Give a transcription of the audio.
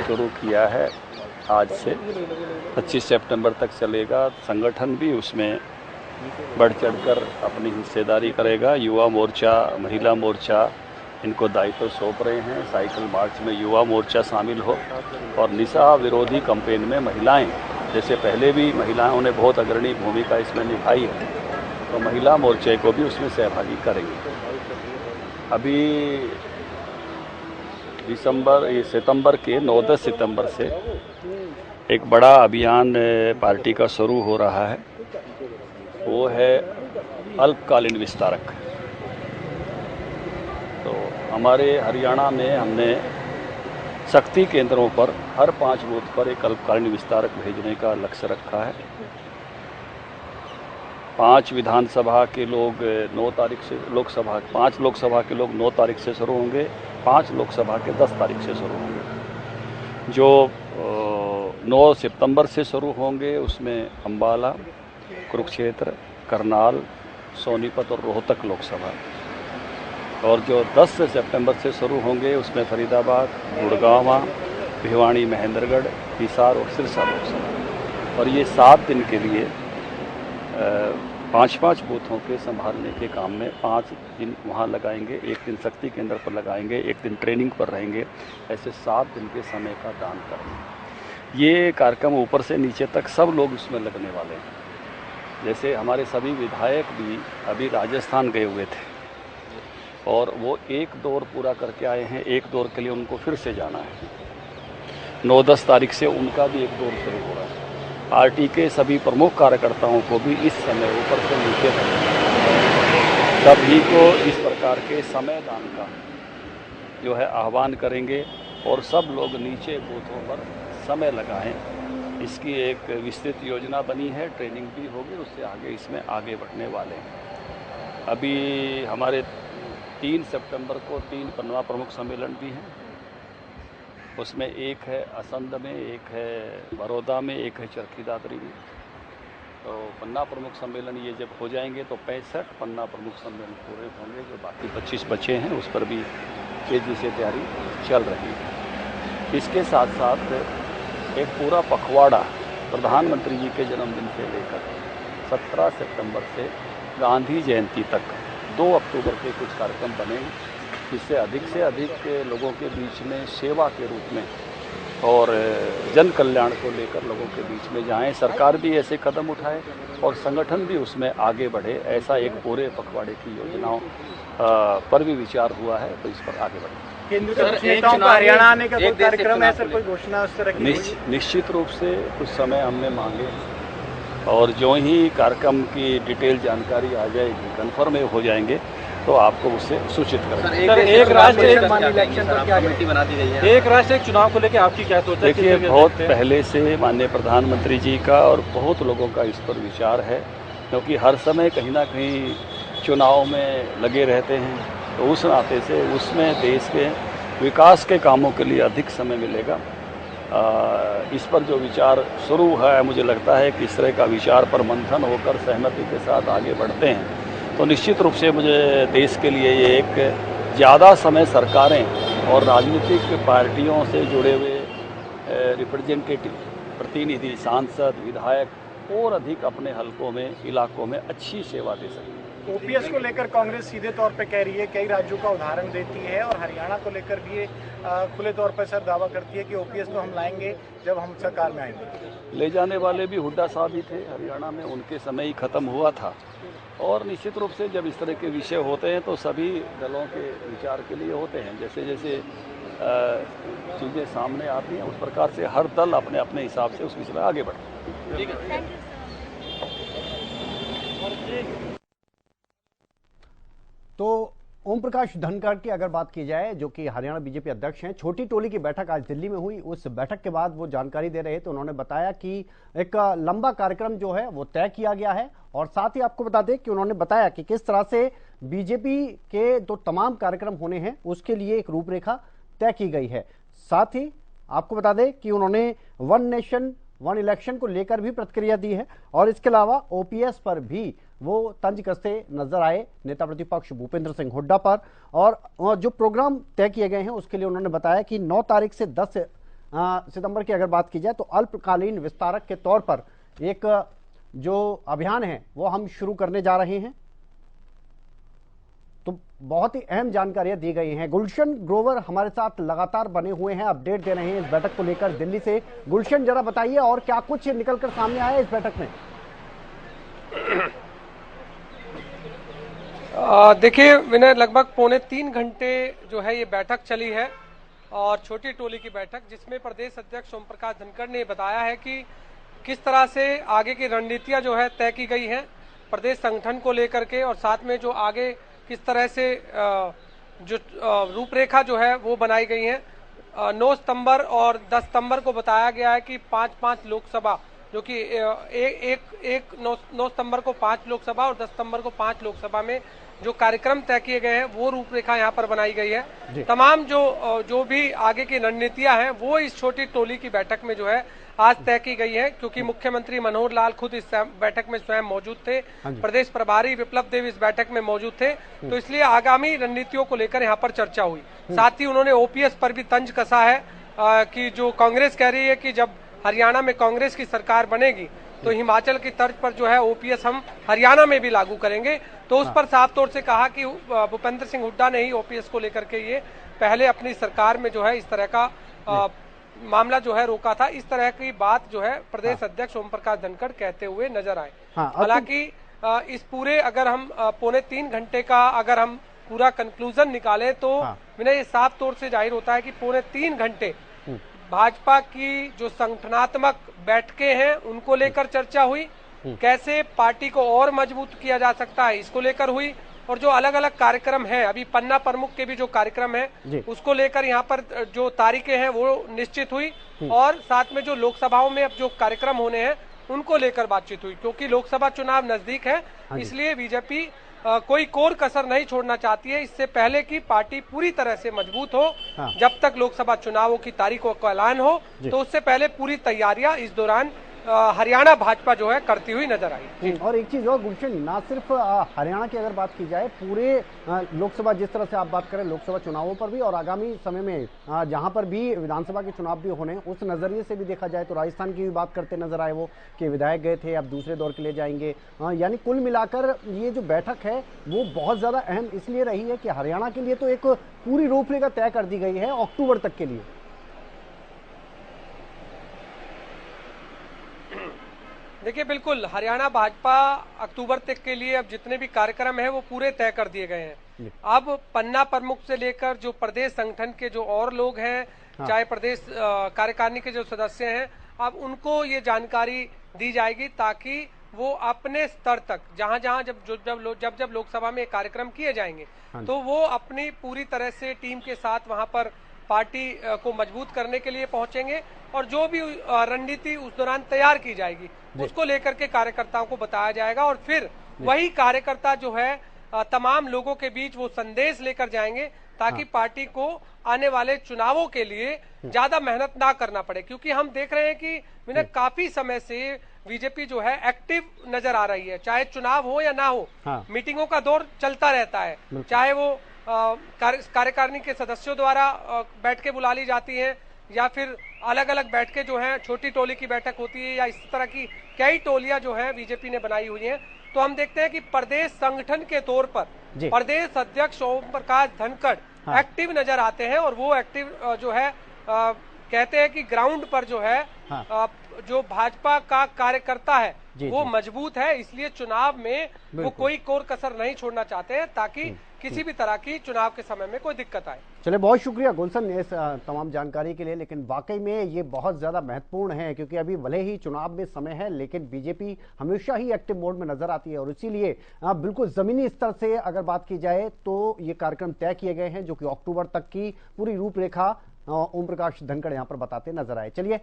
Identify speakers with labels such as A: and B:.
A: शुरू किया है आज से 25 सितंबर तक चलेगा। संगठन भी उसमें बढ़ चढ़कर अपनी हिस्सेदारी करेगा। युवा मोर्चा, महिला मोर्चा इनको दायित्व सौंप रहे हैं। साइकिल मार्च में युवा मोर्चा शामिल हो और निशा विरोधी कैंपेन में महिलाएं, जैसे पहले भी महिलाओं ने बहुत अग्रणी भूमिका इसमें निभाई है, तो महिला मोर्चे को भी उसमें सहभागी करेंगे। अभी सितंबर के 9-10 सितंबर से एक बड़ा अभियान पार्टी का शुरू हो रहा है, वो है अल्पकालीन विस्तारक। तो हमारे हरियाणा में हमने शक्ति केंद्रों पर हर 5 बूथ पर एक अल्पकालीन विस्तारक भेजने का लक्ष्य रखा है। 5 विधानसभा के लोग 9 तारीख से, 5 लोकसभा के लोग 9 तारीख से शुरू होंगे, 5 लोकसभा के 10 तारीख से शुरू होंगे। जो 9 सितंबर से शुरू होंगे उसमें अम्बाला, कुरुक्षेत्र, करनाल, सोनीपत और रोहतक लोकसभा, और जो 10 सितंबर से शुरू होंगे उसमें फरीदाबाद, गुड़गांव, भिवानी, महेंद्रगढ़, हिसार और सिरसा लोकसभा। और ये 7 दिन के लिए 5-5 बूथों के संभालने के काम में 5 दिन वहाँ लगाएंगे, 1 दिन शक्ति केंद्र पर लगाएंगे, 1 दिन ट्रेनिंग पर रहेंगे। ऐसे 7 दिन के समय का दान करेंगे। ये कार्यक्रम ऊपर से नीचे तक सब लोग इसमें लगने वाले हैं। जैसे हमारे सभी विधायक भी अभी राजस्थान गए हुए थे और वो एक दौर पूरा करके आए हैं। एक दौर के लिए उनको फिर से जाना है। 9-10 तारीख से उनका भी एक दौर शुरू हो रहा है। पार्टी के सभी प्रमुख कार्यकर्ताओं को भी इस समय ऊपर से नीचे तक सभी को इस प्रकार के समय दान का जो है आह्वान करेंगे और सब लोग नीचे बूथों पर समय लगाएं। इसकी एक विस्तृत योजना बनी है, ट्रेनिंग भी होगी, उससे आगे इसमें आगे बढ़ने वाले हैं। अभी हमारे 3 सितंबर को 3 पन्ना प्रमुख सम्मेलन भी हैं। उसमें एक है असंध में, एक है बड़ौदा में, एक है चरखी दादरी में। तो पन्ना प्रमुख सम्मेलन ये जब हो जाएंगे तो 65 पन्ना प्रमुख सम्मेलन पूरे होंगे। जो बाकी 25 बचे हैं उस पर भी तेजी से तैयारी चल रही है। इसके साथ साथ एक पूरा पखवाड़ा प्रधानमंत्री जी के जन्मदिन से लेकर 17 सितंबर से गांधी जयंती तक 2 अक्टूबर के कुछ कार्यक्रम बने, जिससे अधिक से अधिक लोगों के बीच में सेवा के रूप में और जन कल्याण को लेकर लोगों के बीच में जाएं। सरकार भी ऐसे कदम उठाए और संगठन भी उसमें आगे बढ़े। ऐसा एक पूरे पखवाड़े की योजनाओं पर भी विचार हुआ है, तो इस पर आगे बढ़े।
B: केंद्र के नेताओं का हरियाणा आने का कोई कार्यक्रम है सर, कोई घोषणा उस तरह की?
A: निश्चित रूप से कुछ समय हमने मांगे और जो ही कार्यक्रम की डिटेल जानकारी आ जाएगी, कन्फर्म हो जाएंगे तो आपको उससे सूचित करेंगे।
B: सर, एक राष्ट्र एक इलेक्शन पर क्या कमेटी बना दी गई है? एक राष्ट्र एक चुनाव को लेकर आपकी क्या सोच है?
A: देखिए, बहुत पहले से माननीय प्रधानमंत्री जी का और बहुत लोगों का इस पर विचार है, क्योंकि हर समय कहीं ना कहीं चुनाव में लगे रहते हैं, तो उस नाते से उसमें देश के विकास के कामों के लिए अधिक समय मिलेगा। इस पर जो विचार शुरू है, मुझे लगता है कि इस तरह का विचार पर मंथन होकर सहमति के साथ आगे बढ़ते हैं तो निश्चित रूप से मुझे देश के लिए ये एक ज़्यादा समय सरकारें और राजनीतिक पार्टियों से जुड़े हुए रिप्रेजेंटेटिव, प्रतिनिधि, सांसद, विधायक और अधिक अपने हलकों में, इलाकों में अच्छी सेवा दे सकें।
B: ओपीएस को लेकर कांग्रेस सीधे तौर पे कह रही है, कई राज्यों का उदाहरण देती है, और हरियाणा को लेकर भी खुले तौर पर सर दावा करती है कि ओपीएस तो हम लाएंगे जब हम सरकार में आएंगे।
A: ले जाने वाले भी हुड्डा साहब ही थे हरियाणा में, उनके समय ही खत्म हुआ था। और निश्चित रूप से जब इस तरह के विषय होते हैं तो सभी दलों के विचार के लिए होते हैं। जैसे जैसे चीज़ें सामने आती हैं उस प्रकार से हर दल अपने अपने हिसाब से उस विषय में आगे बढ़ते हैं।
C: तो ओम प्रकाश धनखड़ की अगर बात की जाए, जो कि हरियाणा बीजेपी अध्यक्ष हैं, छोटी टोली की बैठक आज दिल्ली में हुई। उस बैठक के बाद वो जानकारी दे रहे थे। उन्होंने बताया कि एक लंबा कार्यक्रम जो है वो तय किया गया है, और साथ ही आपको बता दें कि उन्होंने बताया कि किस तरह से बीजेपी के जो तमाम कार्यक्रम होने हैं उसके लिए एक रूपरेखा तय की गई है। साथ ही आपको बता दें कि उन्होंने वन नेशन वन इलेक्शन को लेकर भी प्रतिक्रिया दी है, और इसके अलावा ओपीएस पर भी वो तंज कसते नजर आए, नेता प्रतिपक्ष भूपेंद्र सिंह हुड्डा पर। और जो प्रोग्राम तय किए गए हैं उसके लिए उन्होंने बताया कि 9 तारीख से 10 सितंबर की अगर बात की जाए तो अल्पकालीन विस्तारक के तौर पर एक जो अभियान है वो हम शुरू करने जा रहे हैं। तो बहुत ही अहम जानकारियां दी गई हैं। गुलशन ग्रोवर हमारे साथ लगातार बने हुए हैं, अपडेट दे रहे हैं इस बैठक को लेकर दिल्ली से। गुलशन, जरा बताइए और क्या कुछ निकलकर सामने आया इस बैठक में?
D: देखिए विनय, लगभग 2.25 घंटे जो है ये बैठक चली है और छोटी टोली की बैठक, जिसमें प्रदेश अध्यक्ष ओम प्रकाश धनखड़ ने बताया है कि किस तरह से आगे की रणनीतियां जो है तय की गई हैं प्रदेश संगठन को लेकर के, और साथ में जो आगे किस तरह से जो रूपरेखा जो है वो बनाई गई है। 9 सितंबर और 10 सितंबर को बताया गया है कि 5-5 लोकसभा, जो कि 9 सितंबर को 5 लोकसभा और 10 सितंबर को 5 लोकसभा में जो कार्यक्रम तय किए गए हैं वो रूपरेखा यहाँ पर बनाई गई है। तमाम जो भी आगे की रणनीतियां हैं वो इस छोटी टोली की बैठक में जो है आज तय की गई है, क्योंकि मुख्यमंत्री मनोहर लाल खुद इस बैठक में स्वयं मौजूद थे, प्रदेश प्रभारी विप्लव देव इस बैठक में मौजूद थे, तो इसलिए आगामी रणनीतियों को लेकर यहाँ पर चर्चा हुई। साथ ही उन्होंने ओपीएस पर भी तंज कसा है कि जो कांग्रेस कह रही है कि जब हरियाणा में कांग्रेस की सरकार बनेगी तो हिमाचल की तर्ज पर जो है ओपीएस हम हरियाणा में भी लागू करेंगे। तो उस पर साफ तौर से कहा कि भूपेंद्र सिंह हुड्डा ने ही ओपीएस को लेकर के ये पहले अपनी सरकार में जो है इस तरह का मामला जो है रोका था। इस तरह की बात जो है प्रदेश अध्यक्ष ओम प्रकाश धनखड़ कहते हुए नजर आए। हालांकि इस पूरे अगर हम 2.25 घंटे का अगर हम पूरा कंक्लूजन निकालें तो मैंने ये साफ तौर से जाहिर होता है कि 2.25 घंटे भाजपा की जो संगठनात्मक बैठकें हैं उनको लेकर चर्चा हुई, कैसे पार्टी को और मजबूत किया जा सकता है इसको लेकर हुई, और जो अलग अलग कार्यक्रम हैं, अभी पन्ना प्रमुख के भी जो कार्यक्रम है उसको लेकर यहाँ पर जो तारीखें हैं वो निश्चित हुई, और साथ में जो लोकसभाओं में अब जो कार्यक्रम होने हैं उनको लेकर बातचीत हुई। क्योंकि लोकसभा चुनाव नजदीक है, इसलिए बीजेपी कोई कोर कसर नहीं छोड़ना चाहती है, इससे पहले कि पार्टी पूरी तरह से मजबूत हो। जब तक लोकसभा चुनावों की तारीखों का ऐलान हो तो उससे पहले पूरी तैयारियां इस दौरान हरियाणा भाजपा जो है करती हुई नजर आई।
C: और एक चीज और गुलशन, ना सिर्फ हरियाणा की अगर बात की जाए, पूरे लोकसभा, जिस तरह से आप बात करें लोकसभा चुनावों पर भी और आगामी समय में जहां पर भी विधानसभा के चुनाव भी होने, उस नजरिए से भी देखा जाए तो राजस्थान की भी बात करते नजर आए वो कि विधायक गए थे, अब दूसरे दौर के लिए जाएंगे। यानी कुल मिलाकर ये जो बैठक है वो बहुत ज्यादा अहम इसलिए रही है कि हरियाणा के लिए तो एक पूरी रूपरेखा तय कर दी गई है अक्टूबर तक के लिए।
D: देखिए बिल्कुल, हरियाणा भाजपा अक्टूबर तक के लिए अब जितने भी कार्यक्रम हैं वो पूरे तय कर दिए गए हैं। अब पन्ना प्रमुख से लेकर जो प्रदेश संगठन के जो और लोग हैं, चाहे प्रदेश कार्यकारिणी के जो सदस्य हैं, अब उनको ये जानकारी दी जाएगी ताकि वो अपने स्तर तक जहां जब लोकसभा में कार्यक्रम किए जाएंगे तो वो अपनी पूरी तरह से टीम के साथ वहां पर पार्टी को मजबूत करने के लिए पहुंचेंगे, और जो भी रणनीति उस दौरान तैयार की जाएगी उसको लेकर के कार्यकर्ताओं को बताया जाएगा, और फिर वही कार्यकर्ता जो है तमाम लोगों के बीच वो संदेश लेकर जाएंगे ताकि पार्टी को आने वाले चुनावों के लिए ज्यादा मेहनत ना करना पड़े। क्योंकि हम देख रहे हैं कि मैंने काफी समय से बीजेपी जो है एक्टिव नजर आ रही है, चाहे चुनाव हो या ना हो, मीटिंगों का दौर चलता रहता है, चाहे वो कार्यकारिणी के सदस्यों द्वारा बैठकें बुला ली जाती हैं या फिर अलग अलग बैठकें जो हैं, छोटी टोली की बैठक होती है, या इस तरह की कई टोलियां जो हैं बीजेपी ने बनाई हुई हैं। तो हम देखते हैं कि प्रदेश संगठन के तौर पर प्रदेश अध्यक्ष ओम प्रकाश धनखड़ एक्टिव नजर आते हैं, और वो एक्टिव जो है कहते हैं कि ग्राउंड पर जो है जो भाजपा का कार्यकर्ता है वो मजबूत है, इसलिए चुनाव में वो कोई कोर कसर नहीं छोड़ना चाहते हैं ताकि किसी भी तरह की चुनाव के समय में कोई दिक्कत आए।
C: चलिए, बहुत शुक्रिया गुलशन इस तमाम जानकारी के लिए। लेकिन वाकई में ये बहुत ज्यादा महत्वपूर्ण है क्योंकि अभी भले ही चुनाव में समय है लेकिन बीजेपी हमेशा ही एक्टिव मोड में नजर आती है, और इसीलिए बिल्कुल जमीनी स्तर से अगर बात की जाए तो ये कार्यक्रम तय किए गए हैं जो कि अक्टूबर तक की पूरी रूपरेखा ओम प्रकाश धनखड़ यहाँ पर बताते नजर आए। चलिए।